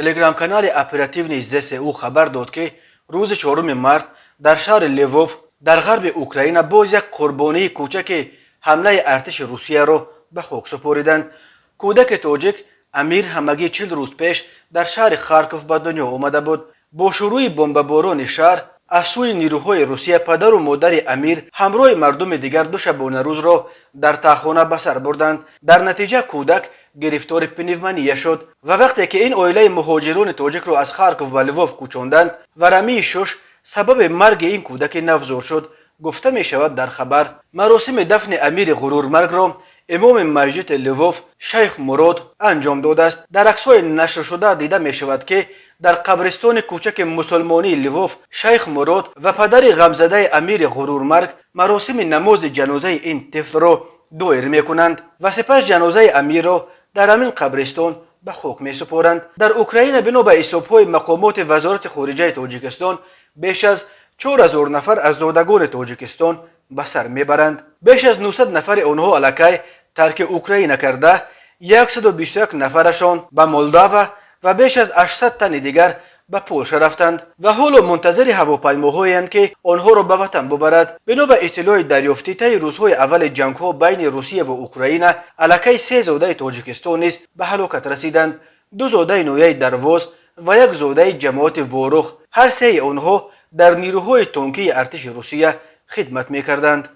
تلگرام کانال اپراتیو نیز او خبر داد که روز 4 مارت در شهر لیووف در غرب اوکراین باز یک قربانی کوچک حمله ارتش روسیه را به خاک سپردند. کودک تاجیک امیر همگی 40 روز پیش در شهر خارکوف به دنیا آمده بود. با شروع بمباران شهر از سوی نیروهای روسیه پدر و مادر امیر همراه مردم دیگر دو شبانه روز را در تاخانه به سر بردند. در نتیجه کودک گرفتار پنیومانیا شد و وقتی که این عائله مهاجران تاجیک را از خارکوف به لیووف کوچاندند و رمی شش سبب مرگ این کودک نوزاد شد. گفته می شود در خبر مراسم دفن امیر غرورمرگ را امام مسجد لیووف شیخ مراد انجام داده است. در عکس‌های نشر شده دیده می شود که در قبرستان کوچک مسلمانی لیووف شیخ مراد و پدر غمزده امیر غرورمرگ مراسم نماز جنازه این طفل را دایر می کنند و سپس جنازه امیر را در همین قبرستان به خاک می سپارند. در اوکراین بنا به حساب‌های مقامات وزارت خارجه تاجیکستان بیش از 4000 نفر از زادگان تاجیکستان به سر میبرند. بیش از 900 نفر آنها الکی ترک اوکراین کرده، 121 نفرشان به مولداوا و بیش از 800 تن دیگر به پولشا رفتند و حالا منتظر هواپیماهایی که آنها را به وطن ببرد. بنا به اطلاع دریافتی طی روزهای اول جنگ‌ها بین روسیه و اوکراین الکی 3 زاده تاجیکستان نیز به هلاکت رسیدند. 2 زاده نویه درواز و 1 زاده جماعت واروخ، هر سه آنها در نیروهای تانکی ارتش روسیه خدمت می‌کردند.